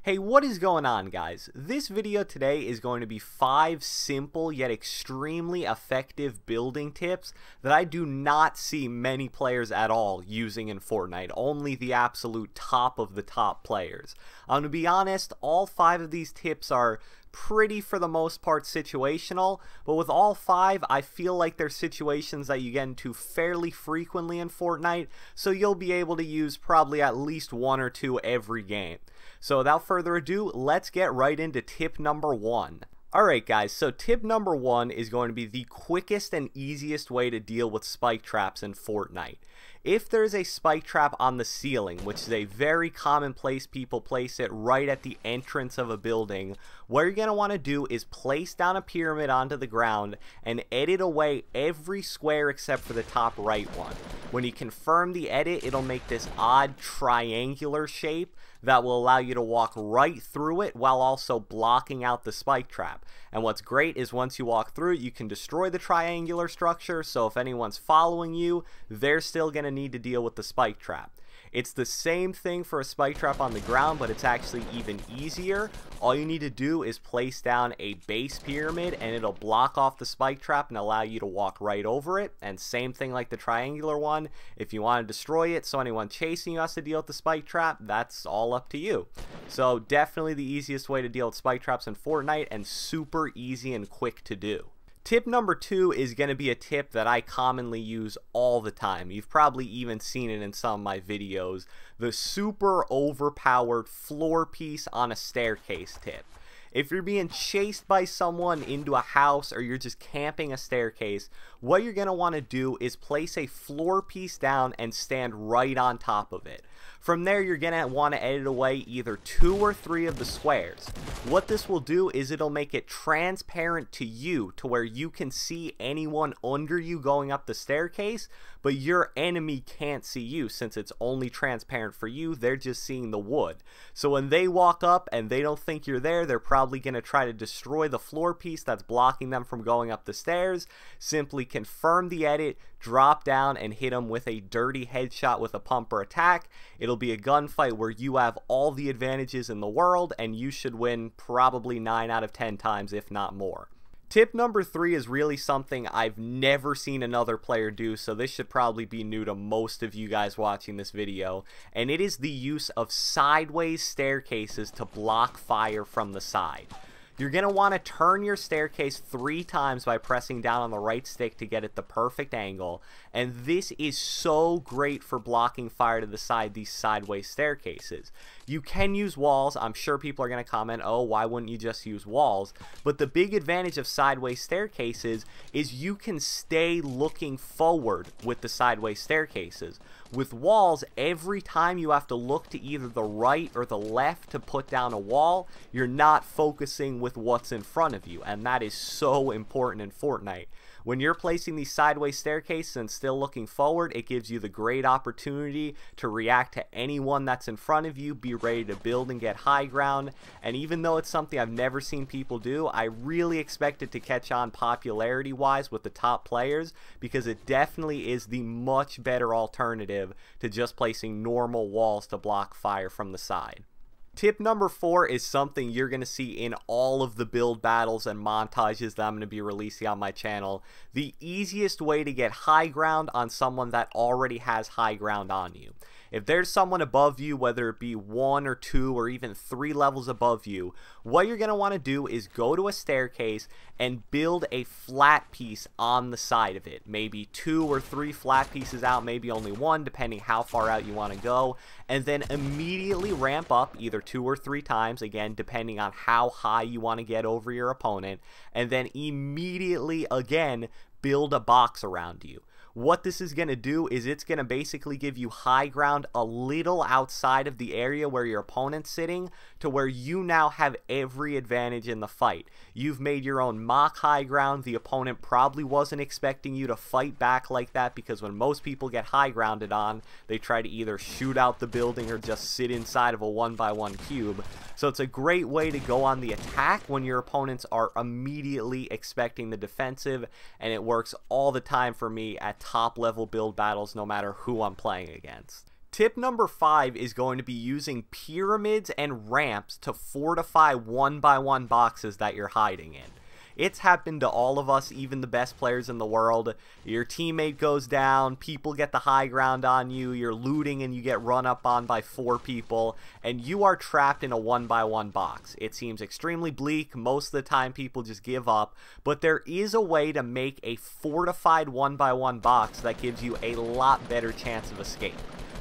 Hey, what is going on, guys? This video today is going to be 5 simple yet extremely effective building tips that I do not see many players at all using in Fortnite, only the absolute top of the top players. To be honest, all 5 of these tips are pretty, for the most part, situational, but with all 5, I feel like they're situations that you get into fairly frequently in Fortnite, so you'll be able to use probably at least 1 or 2 every game. So without further ado, let's get right into tip number 1. Alright guys, so tip number 1 is going to be the quickest and easiest way to deal with spike traps in Fortnite. If there's a spike trap on the ceiling, which is a very common place people place it right at the entrance of a building, what you're going to want to do is place down a pyramid onto the ground and edit away every square except for the top right one. When you confirm the edit, it'll make this odd triangular shape that will allow you to walk right through it while also blocking out the spike trap. And what's great is once you walk through it, you can destroy the triangular structure, so if anyone's following you, they're still going to need to deal with the spike trap. It's the same thing for a spike trap on the ground, but it's actually even easier. All you need to do is place down a base pyramid and it'll block off the spike trap and allow you to walk right over it. And same thing like the triangular one, if you want to destroy it so anyone chasing you has to deal with the spike trap, that's all up to you. So definitely the easiest way to deal with spike traps in Fortnite, and super easy and quick to do. Tip number 2 is going to be a tip that I commonly use all the time. You've probably even seen it in some of my videos. The super overpowered floor piece on a staircase tip. If you're being chased by someone into a house or you're just camping a staircase, what you're going to want to do is place a floor piece down and stand right on top of it. From there, you're going to want to edit away either 2 or 3 of the squares. What this will do is it'll make it transparent to you to where you can see anyone under you going up the staircase, but your enemy can't see you since it's only transparent for you. They're just seeing the wood. So when they walk up and they don't think you're there, they're probably going to try to destroy the floor piece that's blocking them from going up the stairs. Simply confirm the edit, drop down and hit them with a dirty headshot with a pumper attack. It'll be a gunfight where you have all the advantages in the world and you should win probably 9 out of 10 times, if not more. Tip number 3 is really something I've never seen another player do, so this should probably be new to most of you guys watching this video, and it is the use of sideways staircases to block fire from the side. You're going to want to turn your staircase 3 times by pressing down on the right stick to get it the perfect angle, and this is so great for blocking fire to the side, these sideways staircases. You can use walls. I'm sure people are going to comment, oh, why wouldn't you just use walls? But the big advantage of sideways staircases is you can stay looking forward with the sideways staircases. With walls, every time you have to look to either the right or the left to put down a wall, you're not focusing with what's in front of you, and that is so important in Fortnite. When you're placing these sideways staircases and still looking forward, it gives you the great opportunity to react to anyone that's in front of you, be ready to build and get high ground, and even though it's something I've never seen people do, I really expect it to catch on popularity-wise with the top players, because it definitely is the much better alternative to just placing normal walls to block fire from the side. Tip number 4 is something you're going to see in all of the build battles and montages that I'm going to be releasing on my channel. The easiest way to get high ground on someone that already has high ground on you. If there's someone above you, whether it be 1 or 2 or even 3 levels above you, what you're going to want to do is go to a staircase and build a flat piece on the side of it. Maybe 2 or 3 flat pieces out, maybe only 1, depending how far out you want to go, and then immediately ramp up either 2 or 3 times, again depending on how high you want to get over your opponent, and then immediately again build a box around you. What this is going to do is it's going to basically give you high ground a little outside of the area where your opponent's sitting, to where you now have every advantage in the fight. You've made your own mock high ground. The opponent probably wasn't expecting you to fight back like that, because when most people get high grounded on, they try to either shoot out the building or just sit inside of a 1x1 cube. So it's a great way to go on the attack when your opponents are immediately expecting the defensive, and it works all the time for me at top level build battles no matter who I'm playing against. Tip number 5 is going to be using pyramids and ramps to fortify 1x1 boxes that you're hiding in. It's happened to all of us, even the best players in the world. Your teammate goes down, people get the high ground on you, you're looting and you get run up on by 4 people, and you are trapped in a 1x1 box. It seems extremely bleak. Most of the time people just give up, but there is a way to make a fortified 1x1 box that gives you a lot better chance of escape.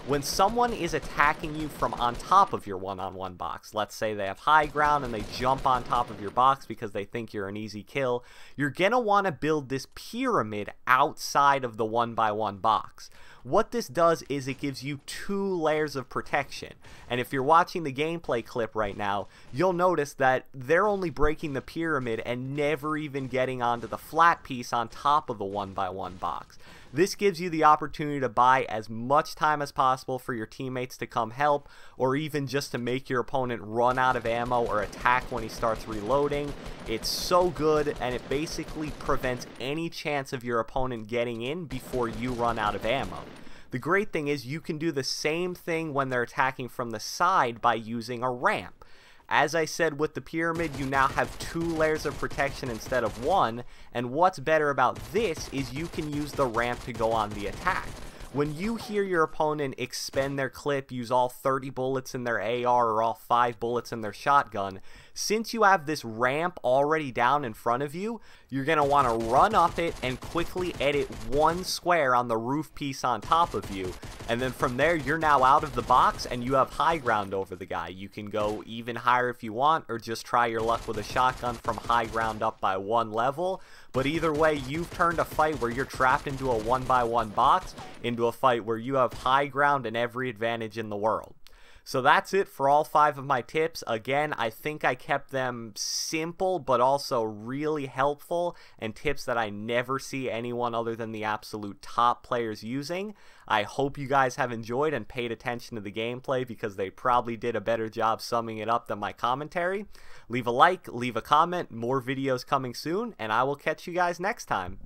When someone is attacking you from on top of your one-on-one box, let's say they have high ground and they jump on top of your box because they think you're an easy kill, you're going to want to build this pyramid outside of the 1x1 box. What this does is it gives you 2 layers of protection, and if you're watching the gameplay clip right now, you'll notice that they're only breaking the pyramid and never even getting onto the flat piece on top of the 1x1 box. This gives you the opportunity to buy as much time as possible for your teammates to come help, or even just to make your opponent run out of ammo or attack when he starts reloading. It's so good, and it basically prevents any chance of your opponent getting in before you run out of ammo. The great thing is you can do the same thing when they're attacking from the side by using a ramp. As I said with the pyramid, you now have 2 layers of protection instead of 1, and what's better about this is you can use the ramp to go on the attack. When you hear your opponent expend their clip, use all 30 bullets in their AR or all 5 bullets in their shotgun, since you have this ramp already down in front of you, you're going to want to run up it and quickly edit 1 square on the roof piece on top of you, and then from there you're now out of the box and you have high ground over the guy. You can go even higher if you want, or just try your luck with a shotgun from high ground up by 1 level. But either way, you've turned a fight where you're trapped into a 1x1 box into a fight where you have high ground and every advantage in the world. So that's it for all 5 of my tips. Again, I think I kept them simple but also really helpful, and tips that I never see anyone other than the absolute top players using. I hope you guys have enjoyed and paid attention to the gameplay, because they probably did a better job summing it up than my commentary. Leave a like, leave a comment, more videos coming soon, and I will catch you guys next time.